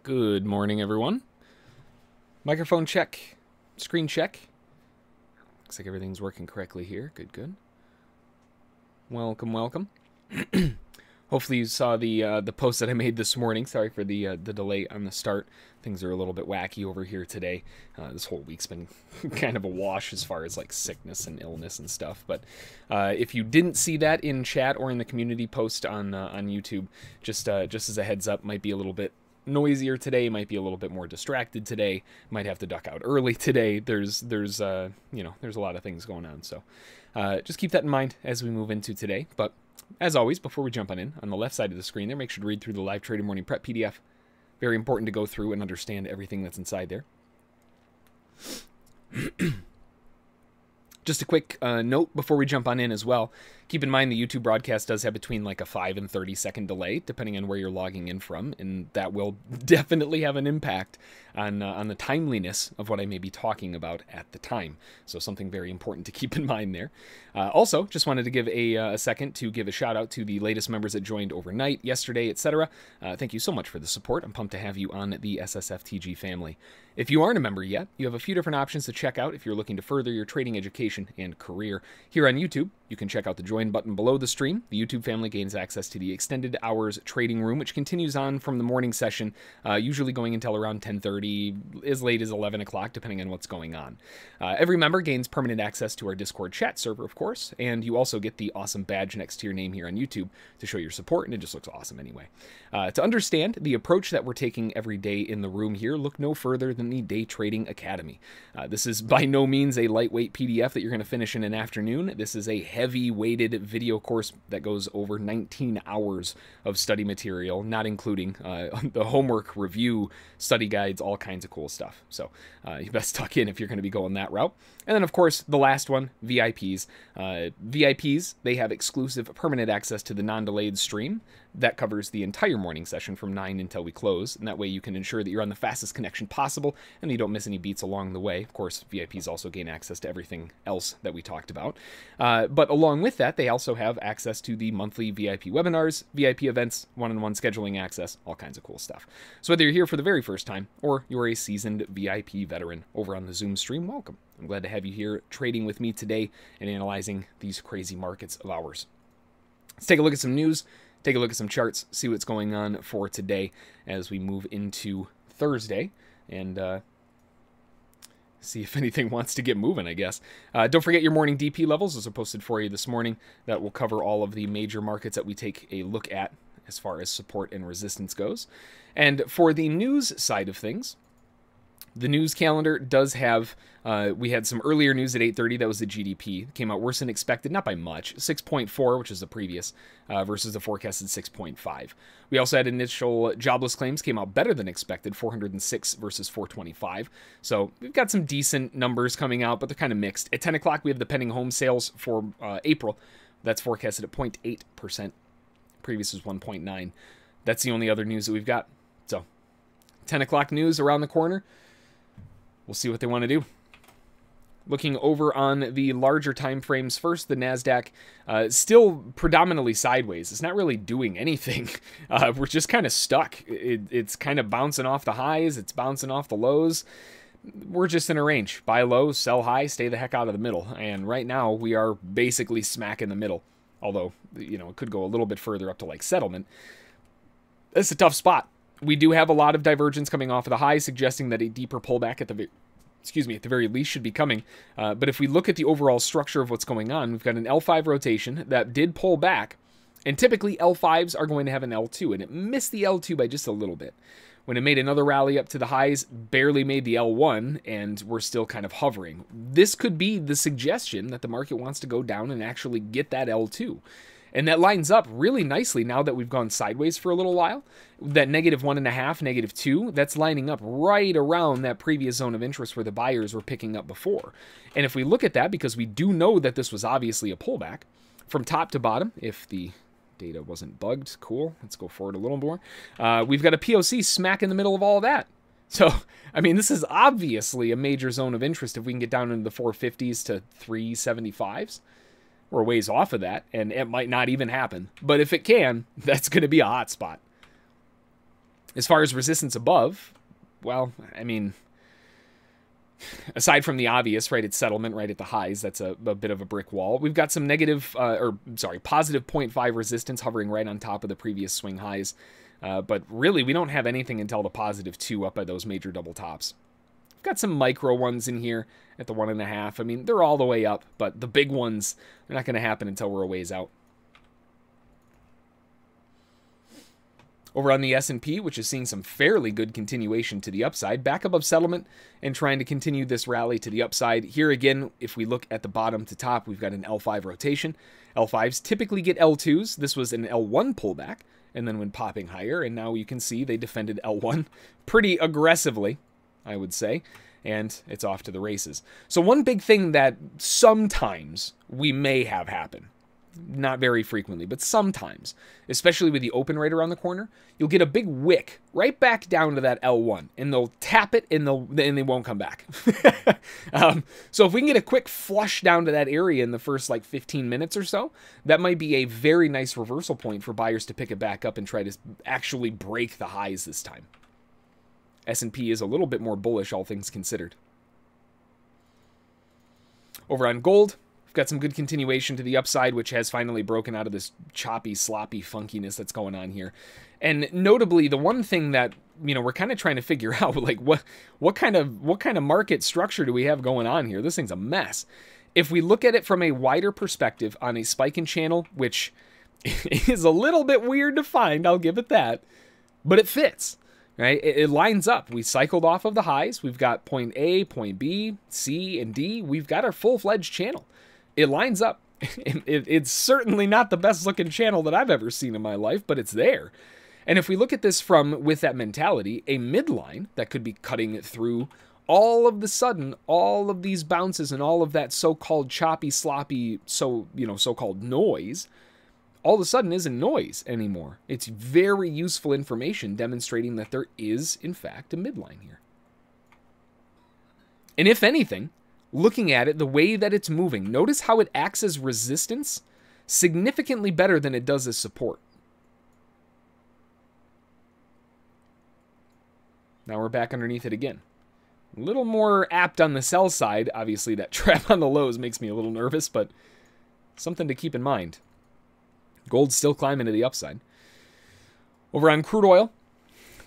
Good morning, everyone. Microphone check. Screen check. Looks like everything's working correctly here. Good, good. Welcome, welcome. Hopefully you saw the post that I made this morning. Sorry for the delay on the start. Things are a little bit wacky over here today. This whole week's been kind of a wash as far as like sickness and illness and stuff. But if you didn't see that in chat or in the community post on YouTube, just as a heads up, might be a little bit noisier today, might be a little bit more distracted today, might have to duck out early today. There's a lot of things going on, so just keep that in mind as we move into today. But as always, before we jump on the left side of the screen there, make sure to read through the live trading morning prep PDF. Very important to go through and understand everything that's inside there. Just a quick note before we jump on in as well. Keep in mind the YouTube broadcast does have between like a 5 and 30 second delay, depending on where you're logging in from, and that will definitely have an impact on the timeliness of what I may be talking about at the time. So something very important to keep in mind there. Also, just wanted to give a second to give a shout out to the latest members that joined overnight, yesterday, etc. Thank you so much for the support. I'm pumped to have you on the SSFTG family. If you aren't a member yet, you have a few different options to check out if you're looking to further your trading education and career. Here on YouTube, you can check out the join button below the stream. The YouTube family gains access to the extended hours trading room, which continues on from the morning session, usually going until around 10:30, as late as 11 o'clock, depending on what's going on. Every member gains permanent access to our Discord chat server, of course, and you also get the awesome badge next to your name here on YouTube to show your support, and it just looks awesome anyway. To understand the approach that we're taking every day in the room here, look no further than the Day Trading Academy. This is by no means a lightweight PDF that you're going to finish in an afternoon. This is a heavy weighted video course that goes over 19 hours of study material, not including the homework, review, study guides, all kinds of cool stuff. So you best tuck in if you're going to be going that route. And then, of course, the last one, VIPs. VIPs, they have exclusive permanent access to the non-delayed stream. That covers the entire morning session from 9 until we close, and that way you can ensure that you're on the fastest connection possible and you don't miss any beats along the way. Of course, VIPs also gain access to everything else that we talked about. But along with that, they also have access to the monthly VIP webinars, VIP events, one-on-one scheduling access, all kinds of cool stuff. So whether you're here for the very first time or you're a seasoned VIP veteran over on the Zoom stream, welcome. I'm glad to have you here trading with me today and analyzing these crazy markets of ours. Let's take a look at some news, take a look at some charts, see what's going on for today as we move into Thursday, and see if anything wants to get moving, I guess. Don't forget your morning DP levels. Those are posted for you this morning. That will cover all of the major markets that we take a look at as far as support and resistance goes. And for the news side of things, the news calendar does have, we had some earlier news at 8:30. That was the GDP. It came out worse than expected, not by much. 6.4, which is the previous, versus the forecasted 6.5. We also had initial jobless claims, came out better than expected, 406 versus 425. So we've got some decent numbers coming out, but they're kind of mixed. At 10 o'clock, we have the pending home sales for April. That's forecasted at 0.8%. Previous was 1.9. That's the only other news that we've got. So 10 o'clock news around the corner. We'll see what they want to do. Looking over on the larger time frames first, the NASDAQ still predominantly sideways. It's not really doing anything. We're just kind of stuck. It's kind of bouncing off the highs. It's bouncing off the lows. We're just in a range. Buy low, sell high, stay the heck out of the middle. And right now, we are basically smack in the middle. Although, you know, it could go a little bit further up to like settlement. It's a tough spot. We do have a lot of divergence coming off of the high, suggesting that a deeper pullback at the very least should be coming. But if we look at the overall structure of what's going on, we've got an L5 rotation that did pull back, and typically L5s are going to have an L2, and it missed the L2 by just a little bit. When it made another rally up to the highs, barely made the L1, and we're still kind of hovering. This could be the suggestion that the market wants to go down and actually get that L2. And that lines up really nicely now that we've gone sideways for a little while. That -1.5, -2, that's lining up right around that previous zone of interest where the buyers were picking up before. And if we look at that, because we do know that this was obviously a pullback, from top to bottom, if the data wasn't bugged, cool, let's go forward a little more. We've got a POC smack in the middle of all of that. So, I mean, this is obviously a major zone of interest if we can get down into the 450s to 375s. We're a ways off of that, and it might not even happen. But if it can, that's going to be a hot spot. As far as resistance above, well, I mean, aside from the obvious, right, it's settlement right at the highs. That's a bit of a brick wall. We've got some positive 0.5 resistance hovering right on top of the previous swing highs. But really, we don't have anything until the positive 2 up by those major double tops. We've got some micro ones in here at the 1.5. I mean, they're all the way up, but the big ones, they're not going to happen until we're a ways out. Over on the S&P, which is seeing some fairly good continuation to the upside, back above settlement and trying to continue this rally to the upside. Here again, if we look at the bottom to top, we've got an L5 rotation. L5s typically get L2s. This was an L1 pullback, and then when popping higher, and now you can see they defended L1 pretty aggressively, I would say, and it's off to the races. So one big thing that sometimes we may have happen, not very frequently, but sometimes, especially with the open right around the corner, you'll get a big wick right back down to that L1, and they'll tap it, and they won't come back. So if we can get a quick flush down to that area in the first like 15 minutes or so, that might be a very nice reversal point for buyers to pick it back up and try to actually break the highs this time. S&P is a little bit more bullish, all things considered. Over on gold, we've got some good continuation to the upside, which has finally broken out of this choppy, sloppy funkiness that's going on here. And notably, the one thing that, you know, we're kind of trying to figure out, like, what kind of market structure do we have going on here? This thing's a mess. If we look at it from a wider perspective on a spiking channel, which is a little bit weird to find, I'll give it that, but it fits. Right? It lines up. We cycled off of the highs. We've got point A, point B, C, and D. We've got our full-fledged channel. It lines up. It's certainly not the best looking channel that I've ever seen in my life, but it's there. And if we look at this with that mentality, a midline that could be cutting it through all of the sudden, all of these bounces and all of that so-called choppy, sloppy, so-called noise, all of a sudden isn't noise anymore. It's very useful information demonstrating that there is, in fact, a midline here. And if anything, looking at it, the way that it's moving, notice how it acts as resistance significantly better than it does as support. Now we're back underneath it again. A little more apt on the sell side. Obviously, that trap on the lows makes me a little nervous, but something to keep in mind. Gold's still climbing to the upside. Over on crude oil,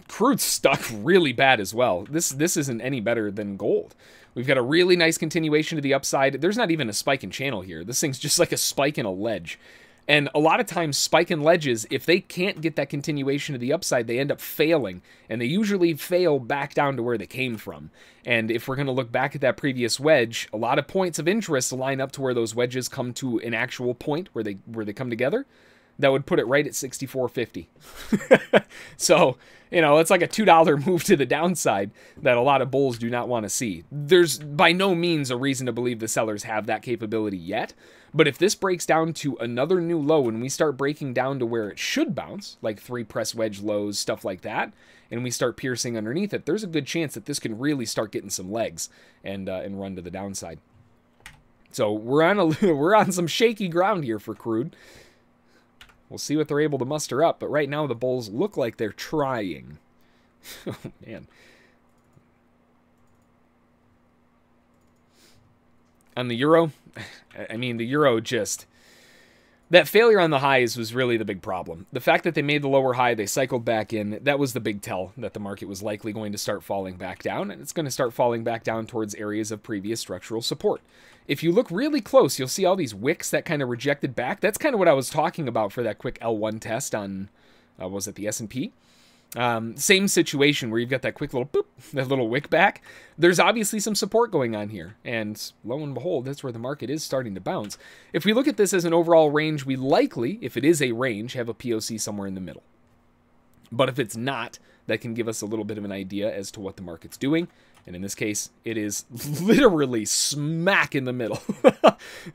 crude's stuck really bad as well. This isn't any better than gold. We've got a really nice continuation to the upside. There's not even a spike in channel here. This thing's just like a spike in a ledge. And a lot of times, spike in ledges, if they can't get that continuation to the upside, they end up failing. And they usually fail back down to where they came from. And if we're going to look back at that previous wedge, a lot of points of interest line up to where those wedges come to an actual point where they come together. That would put it right at 64.50. So, you know, it's like a $2 move to the downside that a lot of bulls do not want to see. There's by no means a reason to believe the sellers have that capability yet. But if this breaks down to another new low and we start breaking down to where it should bounce, like 3 press wedge lows, stuff like that, and we start piercing underneath it, there's a good chance that this can really start getting some legs and run to the downside. So we're on some shaky ground here for crude. We'll see what they're able to muster up, but right now the bulls look like they're trying. Oh, man. On the euro, I mean, the euro just... That failure on the highs was really the big problem. The fact that they made the lower high, they cycled back in, that was the big tell that the market was likely going to start falling back down, and it's going to start falling back down towards areas of previous structural support. If you look really close, you'll see all these wicks that kind of rejected back. That's kind of what I was talking about for that quick L1 test on, was it the S&P? Same situation where you've got that quick little boop, that little wick back. There's obviously some support going on here, and lo and behold, that's where the market is starting to bounce. If we look at this as an overall range, we likely, if it is a range, have a POC somewhere in the middle. But if it's not, that can give us a little bit of an idea as to what the market's doing. And in this case, it is literally smack in the middle.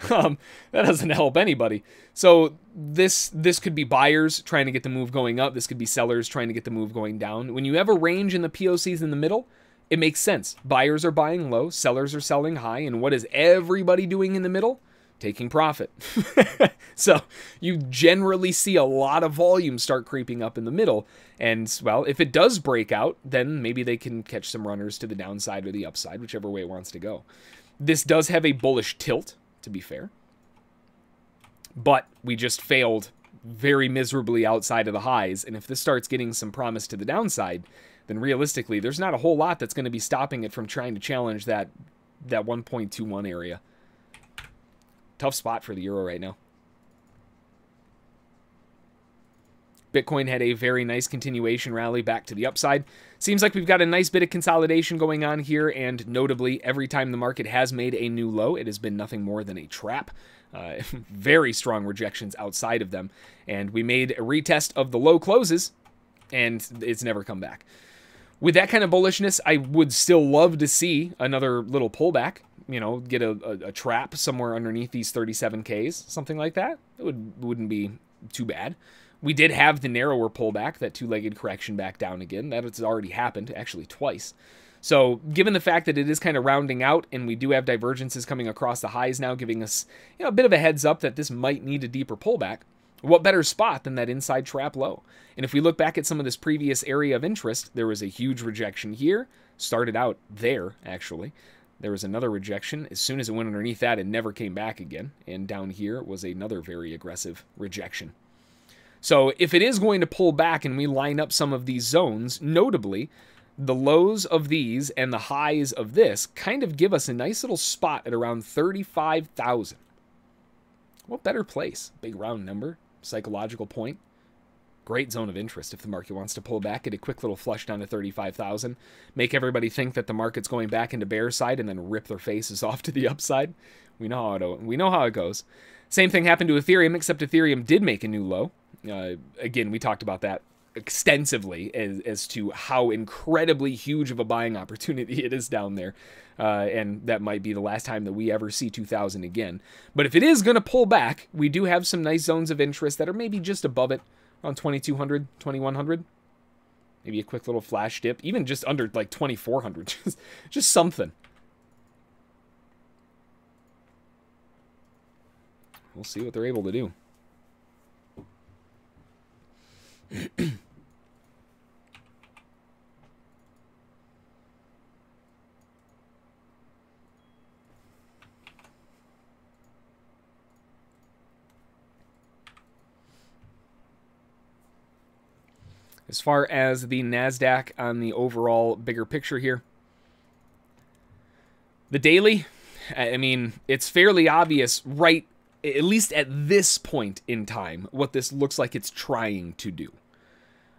That doesn't help anybody. So this could be buyers trying to get the move going up. This could be sellers trying to get the move going down. When you have a range and the POCs in the middle, it makes sense. Buyers are buying low, sellers are selling high. And what is everybody doing in the middle? taking profit. So you generally see a lot of volume start creeping up in the middle. And, well, if it does break out, then maybe they can catch some runners to the downside or the upside, whichever way it wants to go. This does have a bullish tilt, to be fair. But we just failed very miserably outside of the highs. And if this starts getting some promise to the downside, then realistically, there's not a whole lot that's going to be stopping it from trying to challenge that 1.21 area. Tough spot for the euro right now. Bitcoin had a very nice continuation rally back to the upside. Seems like we've got a nice bit of consolidation going on here, and notably, every time the market has made a new low, it has been nothing more than a trap. Very strong rejections outside of them, and we made a retest of the low closes, and it's never come back. With that kind of bullishness, I would still love to see another little pullback. You know, get a trap somewhere underneath these 37Ks, something like that. It wouldn't be too bad. We did have the narrower pullback, that two-legged correction back down again. That has already happened, actually twice. So given the fact that it is kind of rounding out and we do have divergences coming across the highs now, giving us, you know, a bit of a heads up that this might need a deeper pullback, what better spot than that inside trap low? And if we look back at some of this previous area of interest, there was a huge rejection here. Started out there, actually. There was another rejection. As soon as it went underneath that, it never came back again. And down here was another very aggressive rejection. So if it is going to pull back and we line up some of these zones, notably, the lows of these and the highs of this kind of give us a nice little spot at around 35,000. What better place? Big round number, psychological point. Great zone of interest if the market wants to pull back, get a quick little flush down to 35,000, make everybody think that the market's going back into bear side and then rip their faces off to the upside. We know how it goes. Same thing happened to Ethereum, except Ethereum did make a new low. Again, we talked about that extensively as to how incredibly huge of a buying opportunity it is down there. And that might be the last time that we ever see 2,000 again. But if it is going to pull back, we do have some nice zones of interest that are maybe just above it on 2,200, 2,100. Maybe a quick little flash dip, even just under like 2,400. Just something. We'll see what they're able to do. As far as the NASDAQ on the overall bigger picture here, the daily, I mean, it's fairly obvious, right, at least at this point in time, what this looks like it's trying to do.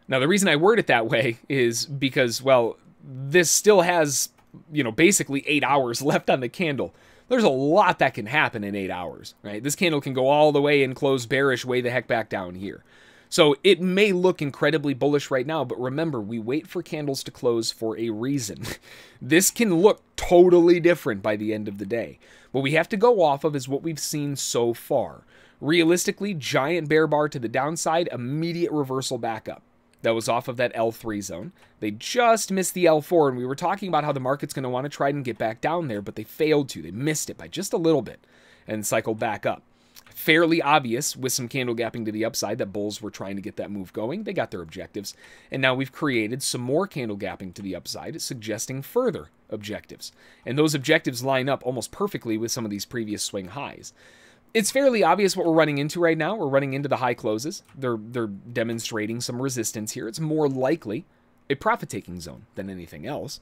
Now, the reason I word it that way is because, well, this still has, you know, basically 8 hours left on the candle. There's a lot that can happen in 8 hours, right? This candle can go all the way and close bearish way the heck back down here. So it may look incredibly bullish right now, but remember, we wait for candles to close for a reason. This can look totally different by the end of the day. What we have to go off of is what we've seen so far. Realistically, giant bear bar to the downside, immediate reversal back up. That was off of that L3 zone. They just missed the L4, and we were talking about how the market's going to want to try and get back down there, but they failed to. They missed it by just a little bit and cycled back up. Fairly obvious with some candle gapping to the upside that bulls were trying to get that move going. They got their objectives. And now we've created some more candle gapping to the upside, suggesting further objectives. And those objectives line up almost perfectly with some of these previous swing highs. It's fairly obvious what we're running into right now. We're running into the high closes. They're demonstrating some resistance here. It's more likely a profit-taking zone than anything else,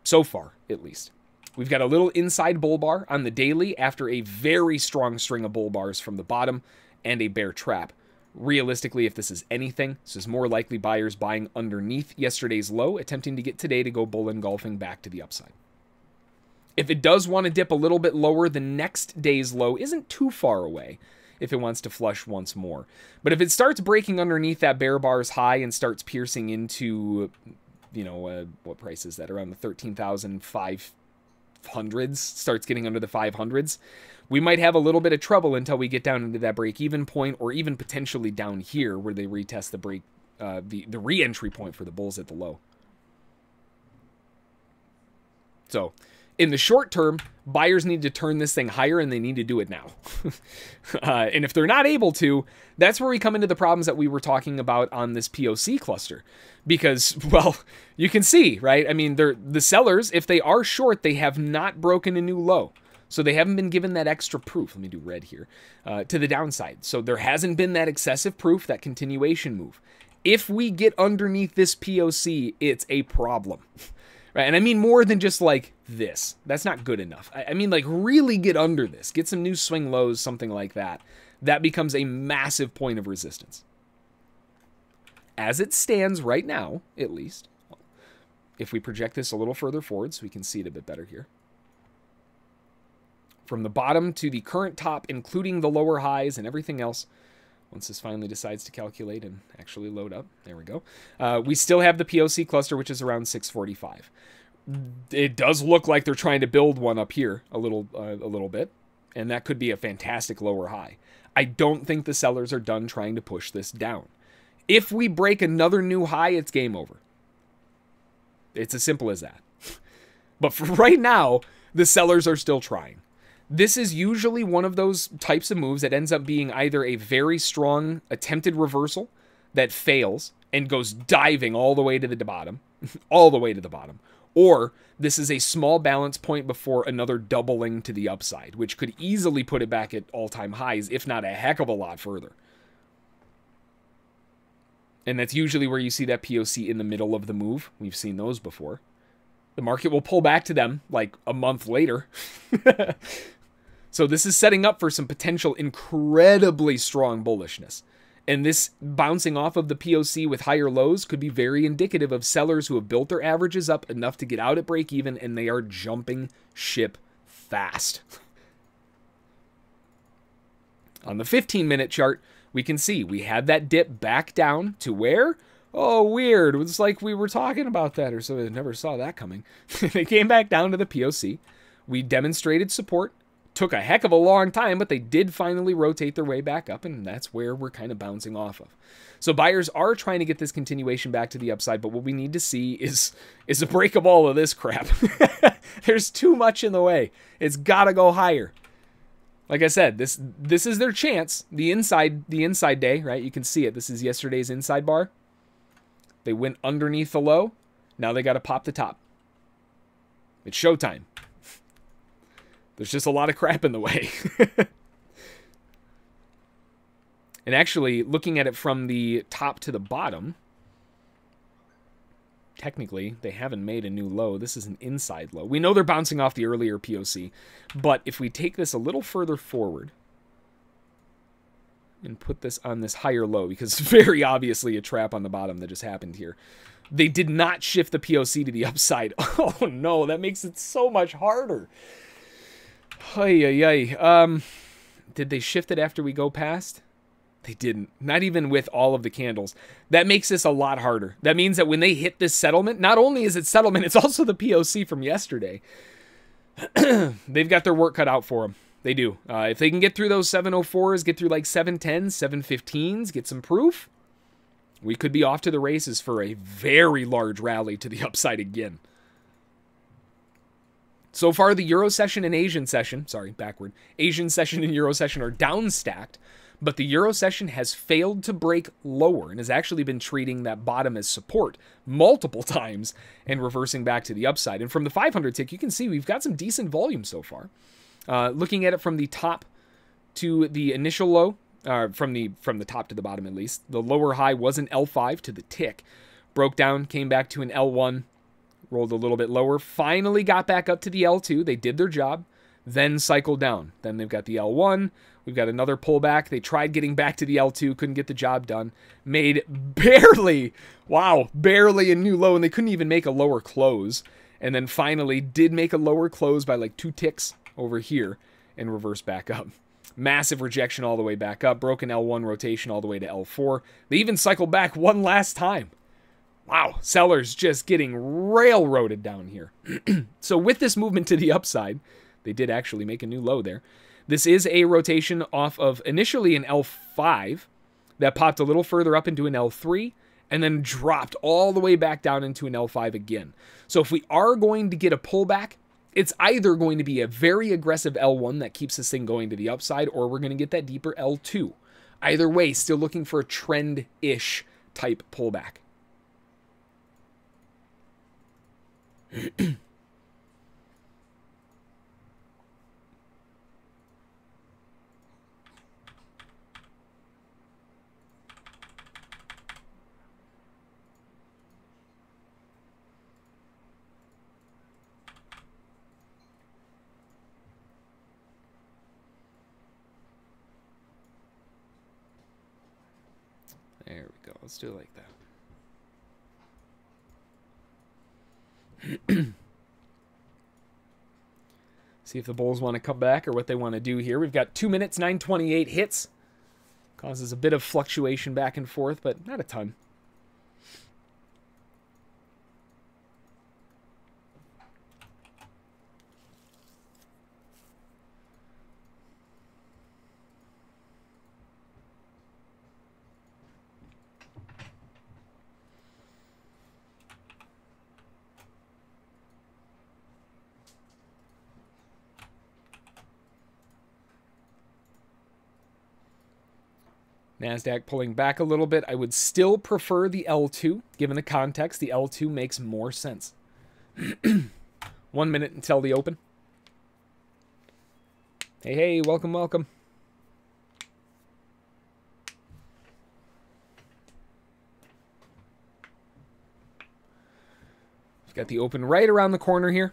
so far at least. We've got a little inside bull bar on the daily after a very strong string of bull bars from the bottom and a bear trap. Realistically, if this is anything, this is more likely buyers buying underneath yesterday's low, attempting to get today to go bull engulfing back to the upside. If it does want to dip a little bit lower, the next day's low isn't too far away if it wants to flush once more. But if it starts breaking underneath that bear bar's high and starts piercing into, you know, what price is that? Around the 13,500s, starts getting under the 500s, we might have a little bit of trouble until we get down into that break-even point, or even potentially down here where they retest the break, the re-entry point for the bulls at the low. So In the short term, buyers need to turn this thing higher, and they need to do it now. And if they're not able to, that's where we come into the problems that we were talking about on this POC cluster. Because, well, you can see, right? I mean, the sellers, if they are short, they have not broken a new low. So they haven't been given that extra proof. Let me do red here, to the downside. So there hasn't been that excessive proof, that continuation move. If we get underneath this POC, it's a problem. Right? And I mean more than just like this. That's not good enough. I mean like really get under this. Get some new swing lows, something like that. That becomes a massive point of resistance. As it stands right now, at least, if we project this a little further forward so we can see it a bit better here. From the bottom to the current top, including the lower highs and everything else, once this finally decides to calculate and actually load up, there we go. We still have the POC cluster, which is around 645. It does look like they're trying to build one up here a little bit, and that could be a fantastic lower high. I don't think the sellers are done trying to push this down. If we break another new high, it's game over. It's as simple as that. But for right now, the sellers are still trying. This is usually one of those types of moves that ends up being either a very strong attempted reversal that fails and goes diving all the way to the bottom, all the way to the bottom, or this is a small balance point before another doubling to the upside, which could easily put it back at all-time highs, if not a heck of a lot further. And that's usually where you see that POC in the middle of the move. We've seen those before. The market will pull back to them like a month later. So this is setting up for some potential incredibly strong bullishness. And this bouncing off of the POC with higher lows could be very indicative of sellers who have built their averages up enough to get out at break even, and they are jumping ship fast. On the 15-minute chart, we can see we had that dip back down to where? Oh, weird. It was like we were talking about that, or so I never saw that coming. They came back down to the POC. We demonstrated support. Took a heck of a long time, but they did finally rotate their way back up, and that's where we're kind of bouncing off of. So buyers are trying to get this continuation back to the upside, but what we need to see is a break of all of this crap. There's too much in the way. It's got to go higher. Like I said, this is their chance. The inside day, right? You can see it. This is yesterday's inside bar. They went underneath the low. Now they got to pop the top. It's showtime. There's just a lot of crap in the way. And actually, looking at it from the top to the bottom, technically, they haven't made a new low. This is an inside low. We know they're bouncing off the earlier POC, but if we take this a little further forward and put this on this higher low, because it's very obviously a trap on the bottom that just happened here. They did not shift the POC to the upside. Oh no, that makes it so much harder. Did they shift it after we go past? They didn't. Not even with all of the candles. That makes this a lot harder. That means that when they hit this settlement, not only is it settlement, it's also the POC from yesterday. They've got their work cut out for them. They do. If they can get through those 704s, get through like 710s, 715s, get some proof, we could be off to the races for a very large rally to the upside again. So far, the Euro session and Asian session, Asian session and Euro session are down stacked, but the Euro session has failed to break lower and has actually been treating that bottom as support multiple times and reversing back to the upside. And from the 500 tick, you can see we've got some decent volume so far. Looking at it from the top to the initial low, from the top to the bottom at least, the lower high was an L5 to the tick, broke down, came back to an L1, rolled a little bit lower, finally got back up to the L2. They did their job, then cycled down. Then they've got the L1. We've got another pullback. They tried getting back to the L2, couldn't get the job done. Made barely a new low, and they couldn't even make a lower close. And then finally did make a lower close by like 2 ticks over here and reverse back up. Massive rejection all the way back up. Broken L1 rotation all the way to L4. They even cycled back one last time. Wow, sellers just getting railroaded down here. So with this movement to the upside, they did actually make a new low there. This is a rotation off of initially an L5 that popped a little further up into an L3 and then dropped all the way back down into an L5 again. So if we are going to get a pullback, it's either going to be a very aggressive L1 that keeps this thing going to the upside, or we're going to get that deeper L2. Either way, still looking for a trend-ish type pullback. There we go. Let's do it like that. See if the Bulls want to come back or what they want to do here. We've got 2 minutes, 9:28 hits. Causes a bit of fluctuation back and forth, but not a ton. NASDAQ pulling back a little bit. I would still prefer the L2. Given the context, the L2 makes more sense. 1 minute until the open. Hey, hey, welcome, welcome. We've got the open right around the corner here.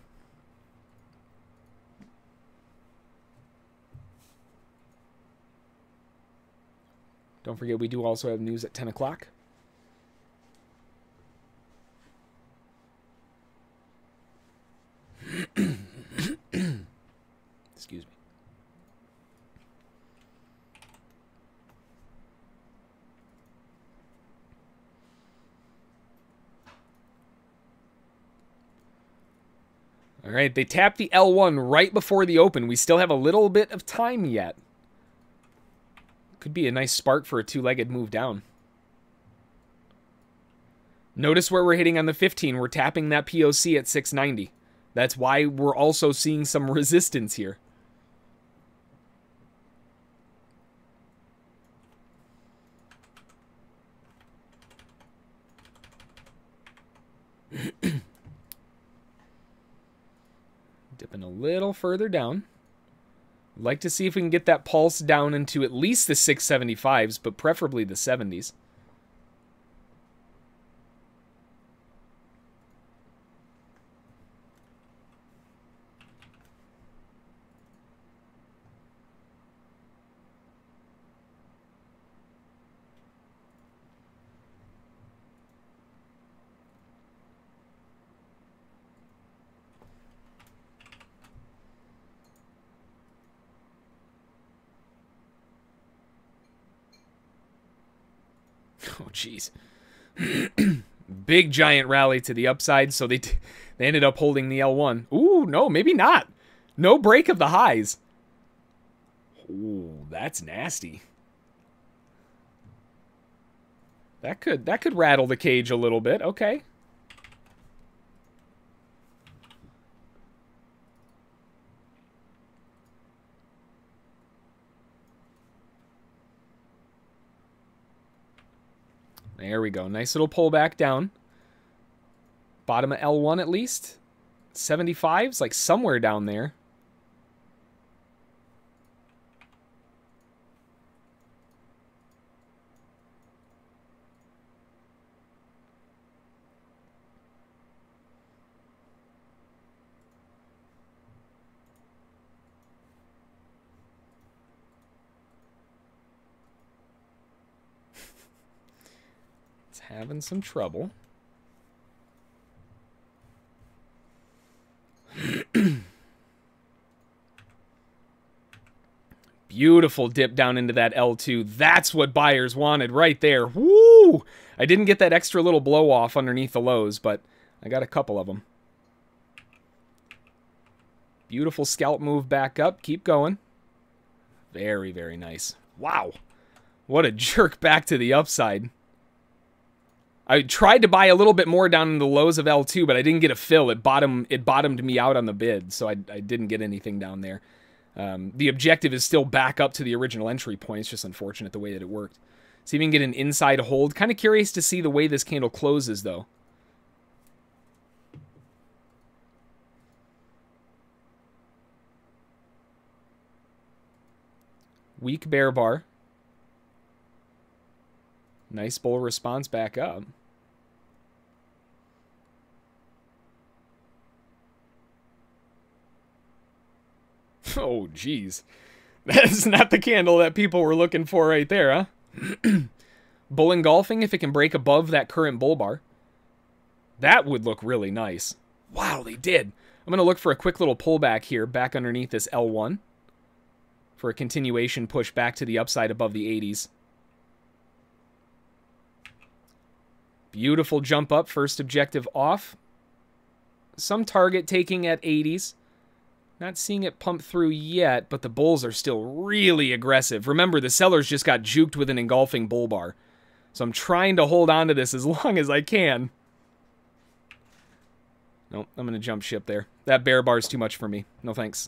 Don't forget, we do also have news at 10 o'clock. Excuse me. All right, they tapped the L1 right before the open. We still have a little bit of time yet. Could be a nice spark for a two-legged move down. Notice where we're hitting on the 15. We're tapping that POC at 690. That's why we're also seeing some resistance here. Dipping a little further down. Like to see if we can get that pulse down into at least the 675s, but preferably the 70s. Oh, jeez. Big giant rally to the upside, so they ended up holding the L1. Ooh, no, maybe not. No break of the highs. Ooh, that's nasty. That could rattle the cage a little bit. Okay. There we go. Nice little pullback down. Bottom of L1 at least. 75s, like somewhere down there. Having some trouble. Beautiful dip down into that L2. That's what buyers wanted right there. Woo! I didn't get that extra little blow off underneath the lows, but I got a couple of them. Beautiful scalp move back up. Keep going. Very, very nice. Wow. What a jerk back to the upside. I tried to buy a little bit more down in the lows of L2, but I didn't get a fill. It bottomed me out on the bid, so I didn't get anything down there. The objective is still back up to the original entry point. It's just unfortunate the way that it worked. See if we can get an inside hold. Kind of curious to see the way this candle closes, though. Weak bear bar. Nice bull response back up. Oh, geez. That's not the candle that people were looking for right there, huh? Bull engulfing, if it can break above that current bull bar. That would look really nice. Wow, they did. I'm going to look for a quick little pullback here, back underneath this L1. For a continuation push back to the upside above the 80s. Beautiful jump up, first objective off. Some target taking at 80s. Not seeing it pump through yet, but the bulls are still really aggressive. Remember, the sellers just got juked with an engulfing bull bar. So I'm trying to hold on to this as long as I can. Nope, I'm going to jump ship there. That bear bar is too much for me. No thanks.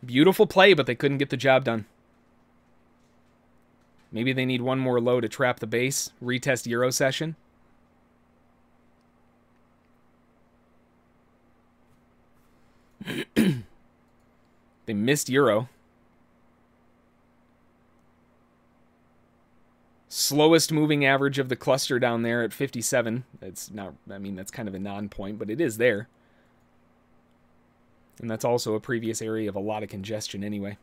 Beautiful play, but they couldn't get the job done. Maybe they need one more low to trap the base. Retest Euro session. They missed Euro. Slowest moving average of the cluster down there at 57. It's not, I mean, that's kind of a non-point, but it is there. And that's also a previous area of a lot of congestion anyway.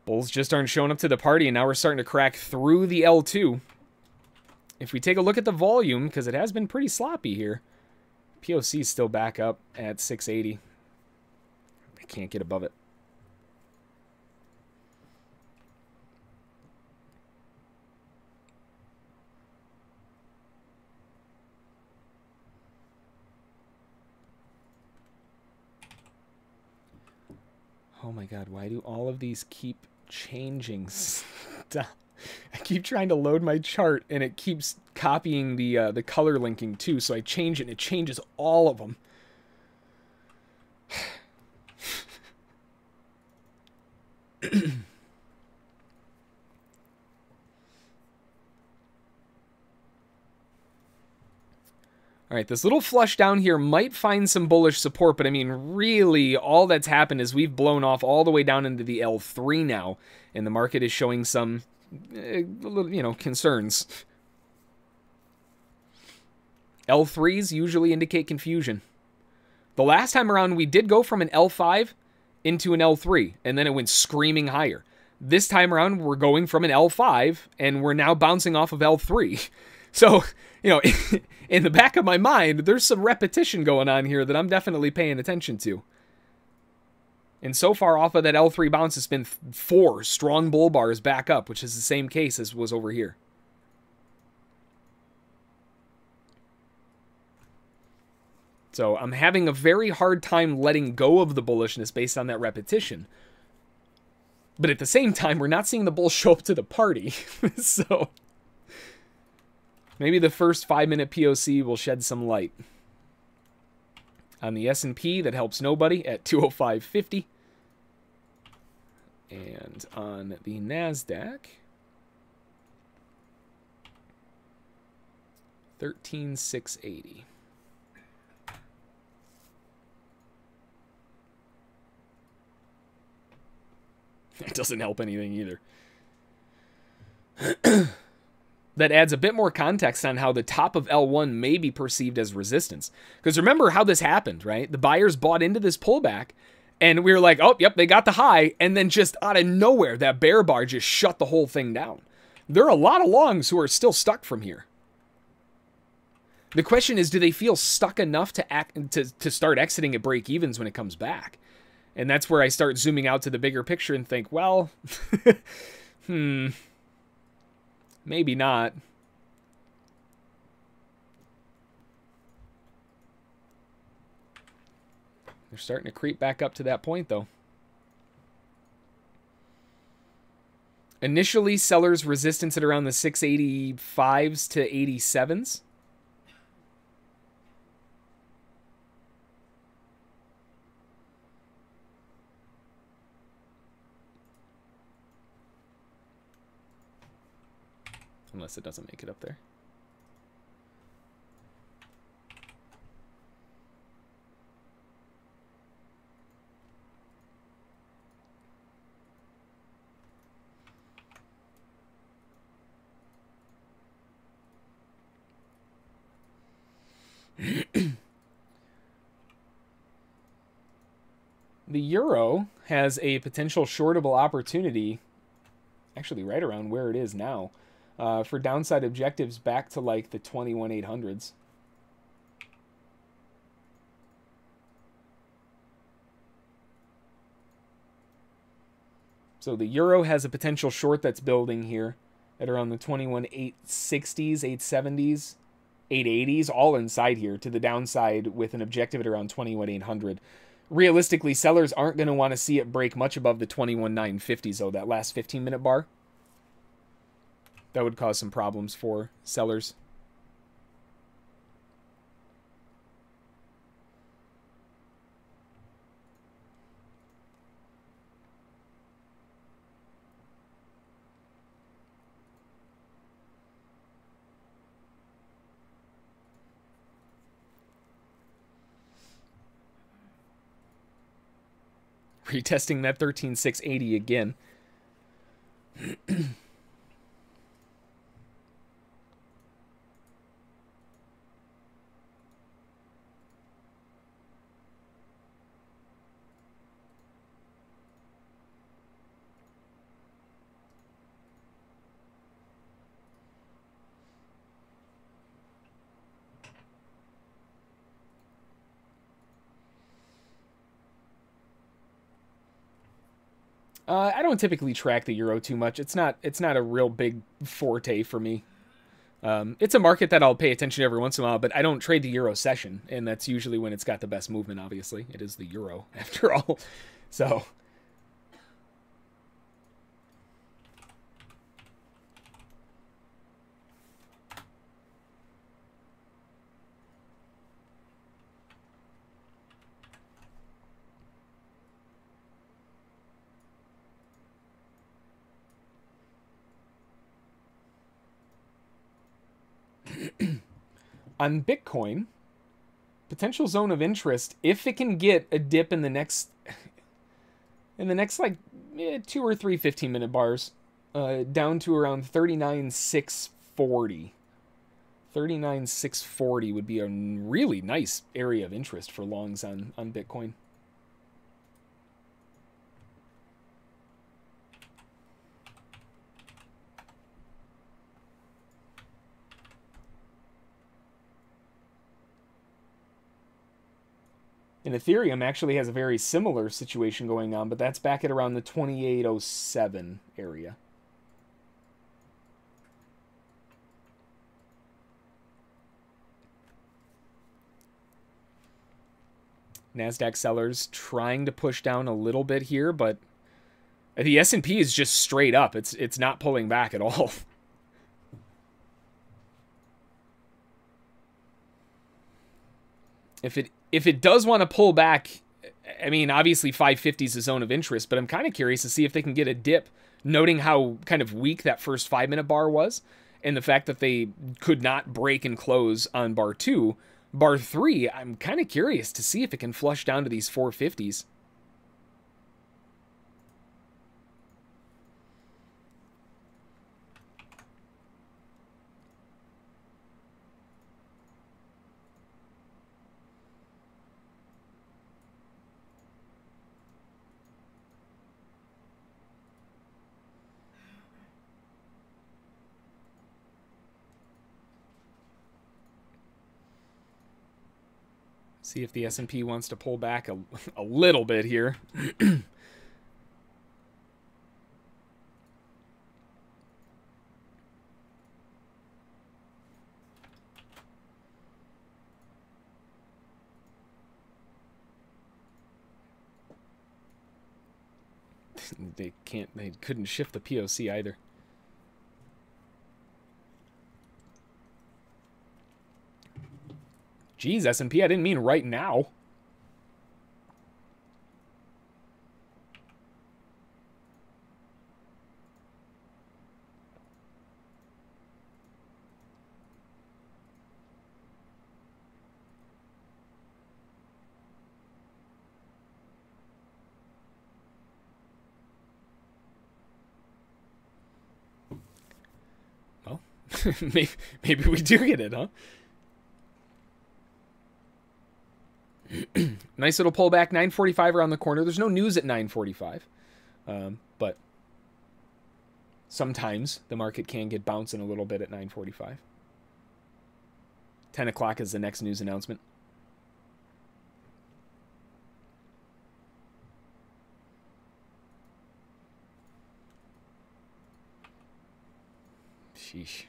Bulls just aren't showing up to the party, and now we're starting to crack through the L2. If we take a look at the volume, because it has been pretty sloppy here, POC is still back up at 680. I can't get above it. Oh my god, why do all of these keep changing stuff? I keep trying to load my chart, and it keeps copying the color linking too, so I change it, and it changes all of them. Alright, this little flush down here might find some bullish support, but I mean, really, all that's happened is we've blown off all the way down into the L3 now, and the market is showing some, you know, concerns. L3s usually indicate confusion. The last time around, we did go from an L5 into an L3, and then it went screaming higher. This time around, we're going from an L5, and we're now bouncing off of L3. So, you know, in the back of my mind, there's some repetition going on here that I'm definitely paying attention to. And so far off of that L3 bounce, it's been 4 strong bull bars back up, which is the same case as was over here. So I'm having a very hard time letting go of the bullishness based on that repetition. But at the same time, we're not seeing the bulls show up to the party. So maybe the first 5-minute POC will shed some light. On the S&P, that helps nobody at 205.50. And on the NASDAQ, 13,680. That doesn't help anything either. That adds a bit more context on how the top of L1 may be perceived as resistance. Because remember how this happened, right? The buyers bought into this pullback, and we were like, oh, yep, they got the high, and then just out of nowhere, that bear bar just shut the whole thing down. There are a lot of longs who are still stuck from here. The question is, do they feel stuck enough to start exiting at break-evens when it comes back? And that's where I start zooming out to the bigger picture and think, well, maybe not. They're starting to creep back up to that point, though. Initially, sellers resistance at around the 685s to 87s. Unless it doesn't make it up there. The euro has a potential shortable opportunity, actually right around where it is now, for downside objectives back to like the 21,800s. So the euro has a potential short that's building here at around the 21,860s, 870s, 880s, all inside here to the downside with an objective at around 21,800. Realistically, sellers aren't going to want to see it break much above the 21,950s, though, that last 15-minute bar. That would cause some problems for sellers. Retesting that 13,680 again. I don't typically track the euro too much. It's not a real big forte for me. It's a market that I'll pay attention to every once in a while, but I don't trade the euro session, and that's usually when it's got the best movement, obviously. It is the euro, after all. So... on Bitcoin, potential zone of interest, if it can get a dip in the next like 2 or 3 15-minute bars, down to around 39,640. 39,640 would be a really nice area of interest for longs on Bitcoin. And Ethereum actually has a very similar situation going on, but that's back at around the 2807 area. NASDAQ sellers trying to push down a little bit here, but the S&P is just straight up. It's not pulling back at all. If it does want to pull back, I mean, obviously 550 is a zone of interest, but I'm kind of curious to see if they can get a dip, noting how kind of weak that first 5-minute bar was, and the fact that they could not break and close on bar 2. Bar 3, I'm kind of curious to see if it can flush down to these 450s. See if the S&P wants to pull back a little bit here. They couldn't shift the POC either. Geez, S&P, I didn't mean right now. Well, maybe we do get it, huh? Nice little pullback, 9:45 around the corner. There's no news at 9:45, but sometimes the market can get bouncing a little bit at 9:45. 10 o'clock is the next news announcement. Sheesh.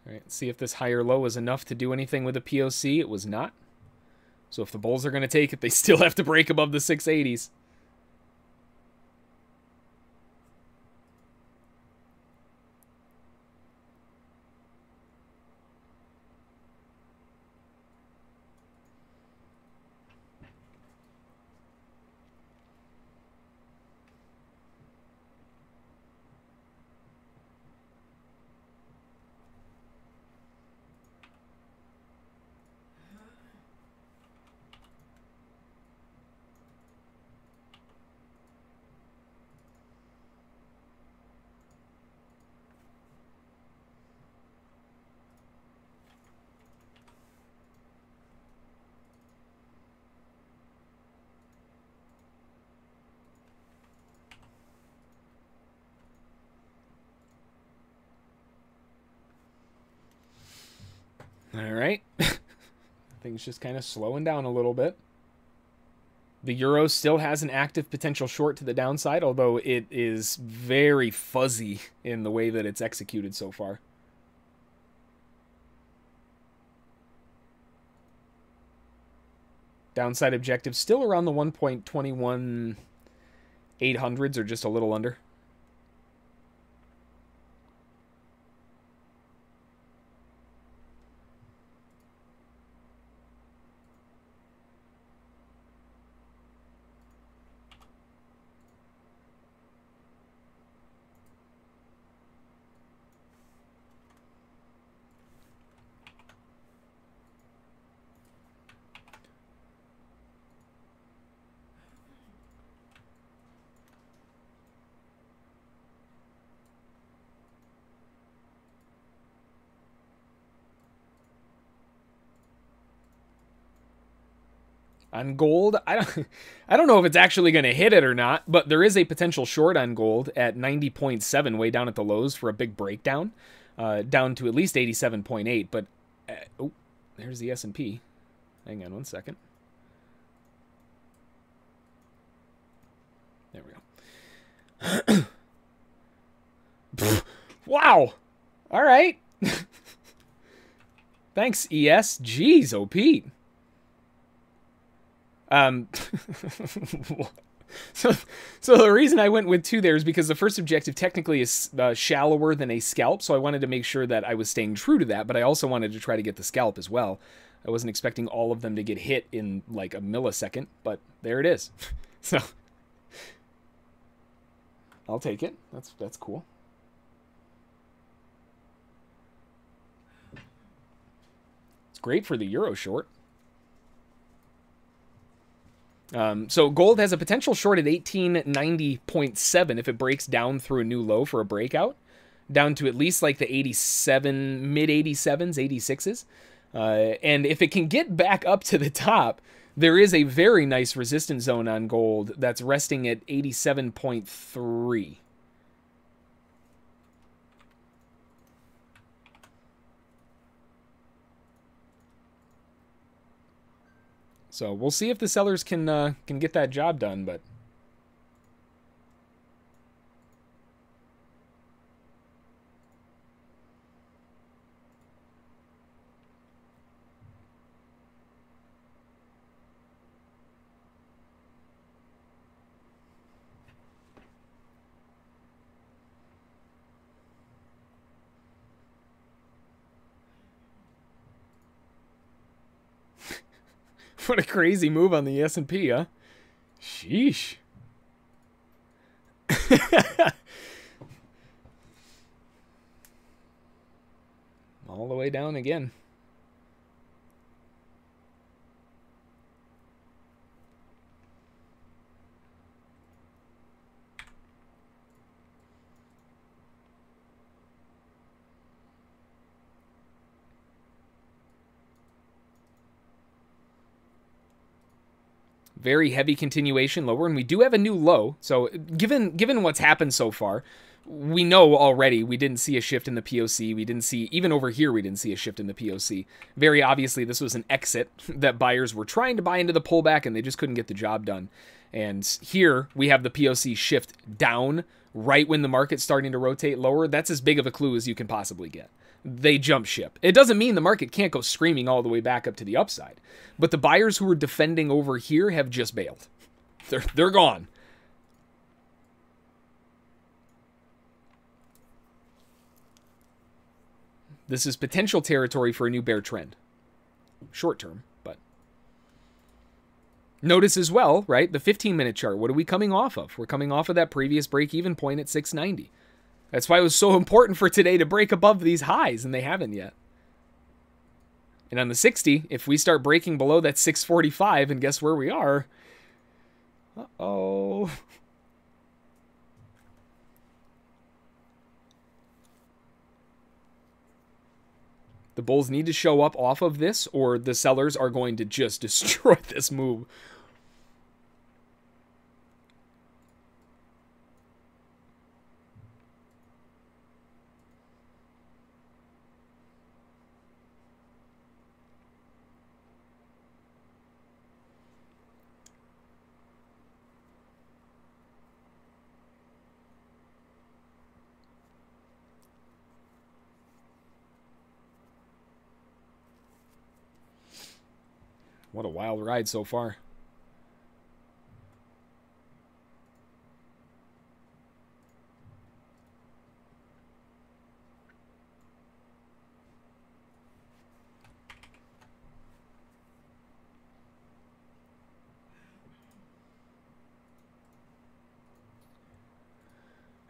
All right, see if this higher low is enough to do anything with the POC. It was not. So if the bulls are going to take it, they still have to break above the 680s. All right. Things just kind of slowing down a little bit. The euro still has an active potential short to the downside, although it is very fuzzy in the way that it's executed so far. Downside objective still around the 1.21 800s or just a little under. On gold, I don't know if it's actually going to hit it or not, but there is a potential short on gold at 90.7, way down at the lows for a big breakdown, down to at least 87.8. But oh, there's the S&P. Hang on one second. There we go. Wow. All right. Thanks, ES. Jeez, oh Pete. So the reason I went with 2 there is because the first objective technically is shallower than a scalp, so I wanted to make sure that I was staying true to that, but I also wanted to try to get the scalp as well. I wasn't expecting all of them to get hit in like a millisecond, but there it is. So I'll take it. That's cool. It's great for the euro short. So gold has a potential short at 1890.7 if it breaks down through a new low for a breakout, down to at least like the 87, mid 87s, 86s. And if it can get back up to the top, there is a very nice resistance zone on gold that's resting at 87.3. So we'll see if the sellers can get that job done, but What a crazy move on the S&P, huh? Sheesh. All the way down again. Very heavy continuation lower, and we do have a new low. So given what's happened so far, we know already we didn't see a shift in the POC. We didn't see, even over here, we didn't see a shift in the POC. Very obviously, this was an exit that buyers were trying to buy into the pullback, and they just couldn't get the job done. And here we have the POC shift down right when the market's starting to rotate lower. That's as big of a clue as you can possibly get. They jump ship. It doesn't mean the market can't go screaming all the way back up to the upside. But the buyers who were defending over here have just bailed. They're gone. This is potential territory for a new bear trend. Short term, but. Notice as well, right, the 15-minute chart. What are we coming off of? We're coming off of that previous break-even point at 690. That's why it was so important for today to break above these highs, and they haven't yet. And on the 60, if we start breaking below that 645, and guess where we are? Uh-oh. The bulls need to show up off of this, or the sellers are going to just destroy this move. What a wild ride so far.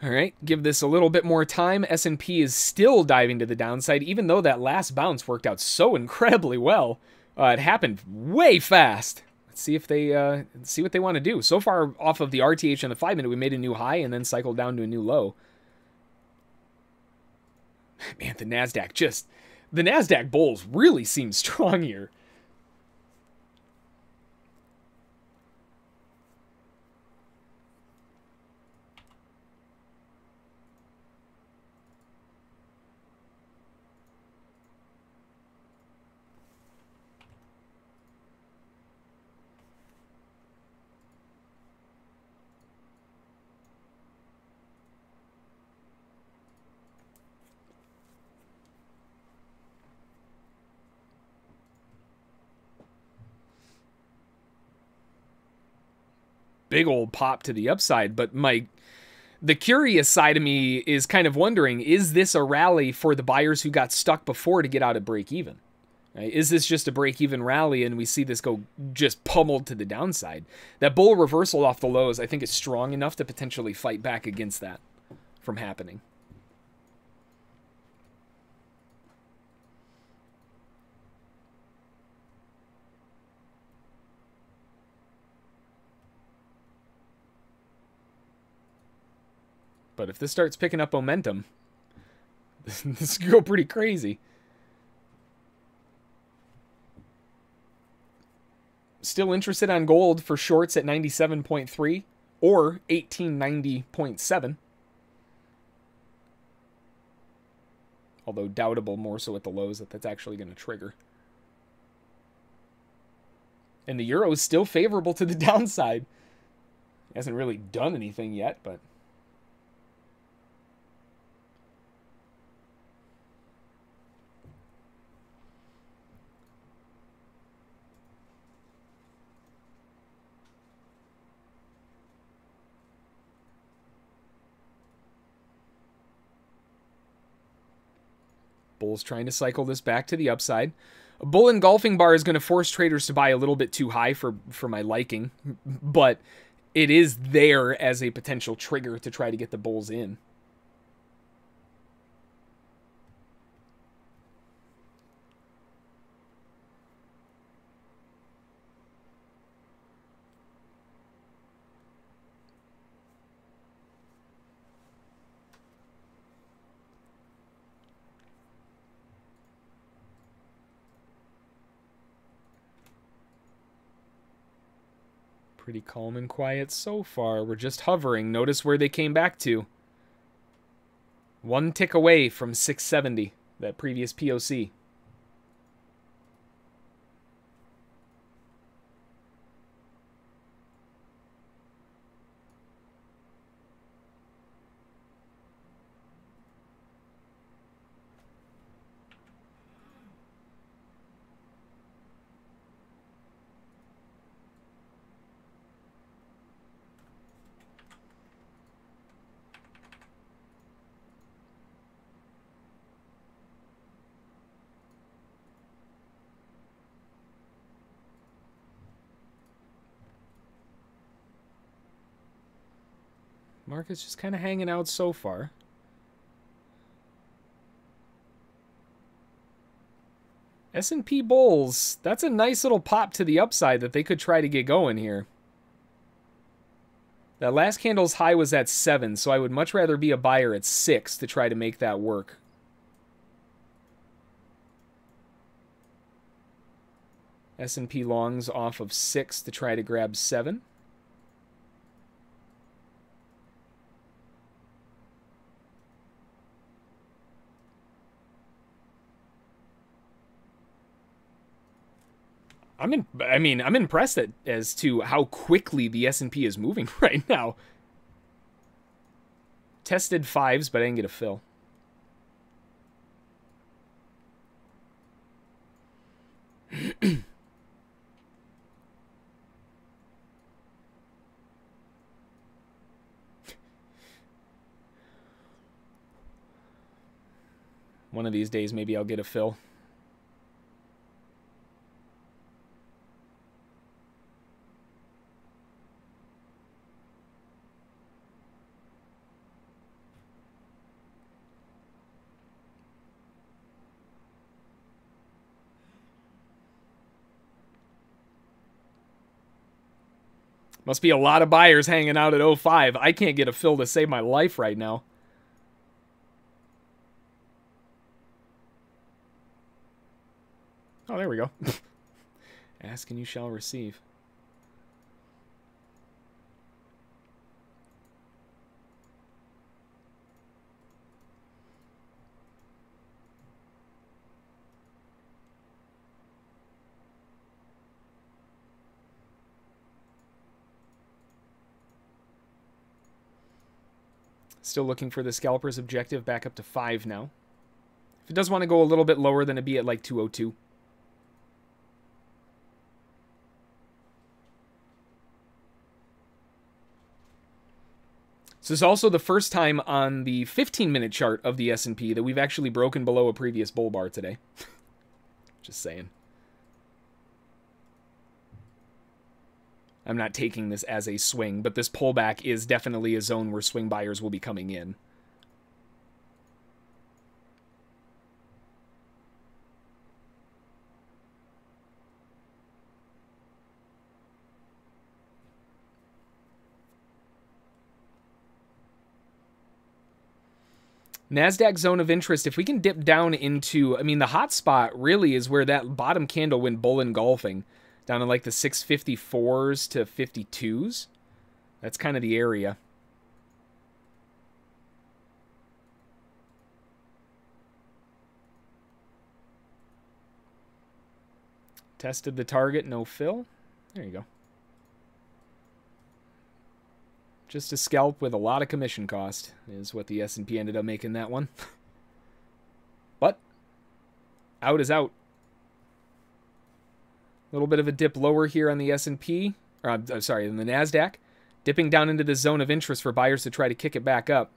All right, give this a little bit more time. S&P is still diving to the downside, even though that last bounce worked out so incredibly well. It happened way fast. Let's see if they see what they want to do. So far, off of the RTH and the 5-minute, we made a new high and then cycled down to a new low. Man, the NASDAQ bulls really seem strong here. Big old pop to the upside, but the curious side of me is kind of wondering, is this a rally for the buyers who got stuck before to get out at break even? Right? Is this just a break even rally and we see this go just pummeled to the downside? That bull reversal off the lows, I think, is strong enough to potentially fight back against that from happening. But if this starts picking up momentum, this could go pretty crazy. Still interested on gold for shorts at 97.3 or 1890.7. Although doubtable more so at the lows that that's actually going to trigger. And the euro is still favorable to the downside. It hasn't really done anything yet, but... Bulls trying to cycle this back to the upside. A bull engulfing bar is going to force traders to buy a little bit too high for my liking, but it is there as a potential trigger to try to get the bulls in. Pretty calm and quiet so far. We're just hovering. Notice where they came back to. One tick away from 670, that previous POC. Market's just kind of hanging out so far. S&P bulls, that's a nice little pop to the upside that they could try to get going here. That last candle's high was at 7, so I would much rather be a buyer at 6 to try to make that work. S&P longs off of 6 to try to grab 7. I'm impressed as to how quickly the S&P is moving right now. Tested 5s, but I didn't get a fill. One of these days, maybe I'll get a fill. Must be a lot of buyers hanging out at 05. I can't get a fill to save my life right now. Oh, there we go. Ask and you shall receive. Still looking for the scalper's objective back up to 5 now. If it does want to go a little bit lower, then it'd be at like 202. So this is also the first time on the 15-minute chart of the S&P that we've actually broken below a previous bull bar today. Just saying. I'm not taking this as a swing, but this pullback is definitely a zone where swing buyers will be coming in. NASDAQ zone of interest, if we can dip down into, I mean, the hot spot really is where that bottom candle went bull engulfing. Down to like the 654s to 52s. That's kind of the area. Tested the target, no fill. There you go. Just a scalp with a lot of commission cost is what the S&P ended up making that one. But out is out. A little bit of a dip lower here on the S&P, or I'm sorry, in the NASDAQ. Dipping down into the zone of interest for buyers to try to kick it back up.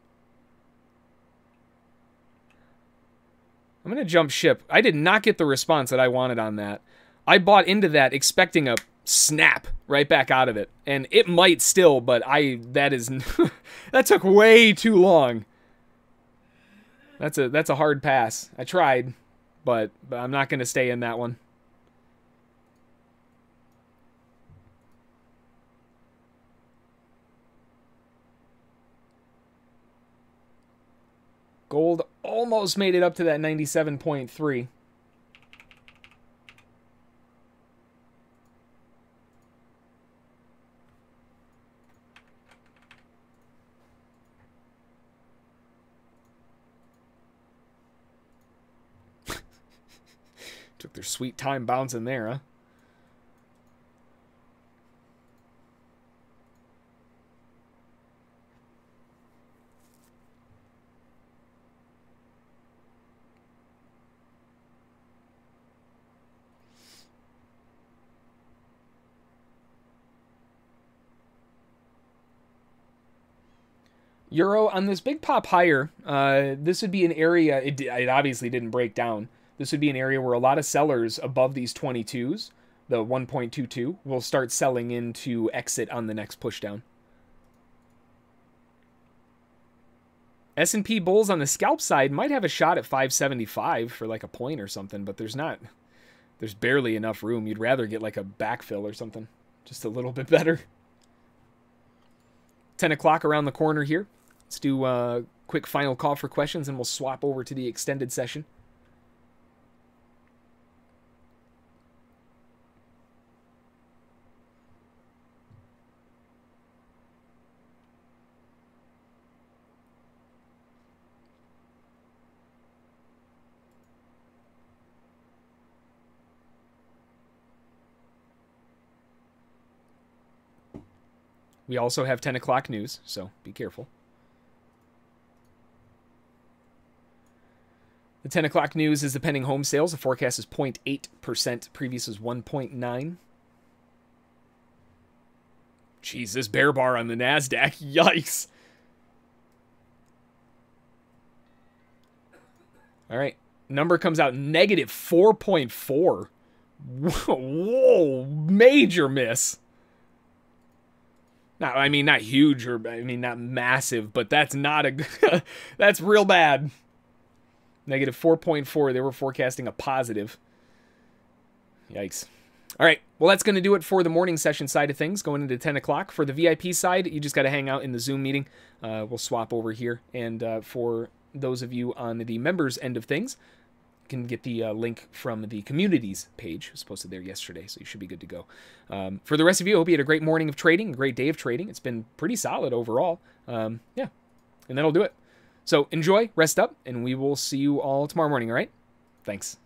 I'm going to jump ship. I did not get the response that I wanted on that. I bought into that expecting a snap right back out of it. And it might still, but that took way too long. That's a hard pass. I tried, but I'm not going to stay in that one. Gold almost made it up to that 97.3. Took their sweet time bouncing there, huh? Euro on this big pop higher, this would be an area, it obviously didn't break down. This would be an area where a lot of sellers above these 22s, the 1.22, will start selling into exit on the next pushdown. S&P bulls on the scalp side might have a shot at 575 for like a point or something, but there's barely enough room. You'd rather get like a backfill or something, just a little bit better. 10 o'clock around the corner here. Let's do a quick final call for questions, and we'll swap over to the extended session. We also have 10 o'clock news, so be careful. The 10 o'clock news is the pending home sales. The forecast is 0.8%. Previous is 1.9%. Jeez, this bear bar on the NASDAQ. Yikes. All right. Number comes out negative 4.4. Whoa. Major miss. Not, I mean, not huge, or I mean, not massive, but that's not a... that's real bad. Negative 4.4. They were forecasting a positive. Yikes. All right. Well, that's going to do it for the morning session side of things, going into 10 o'clock. For the VIP side, you just got to hang out in the Zoom meeting. We'll swap over here. And for those of you on the members end of things, you can get the link from the communities page. It was posted there yesterday, so you should be good to go. For the rest of you, I hope you had a great morning of trading, a great day of trading. It's been pretty solid overall. Yeah. And that'll do it. So enjoy, rest up, and we will see you all tomorrow morning, all right? Thanks.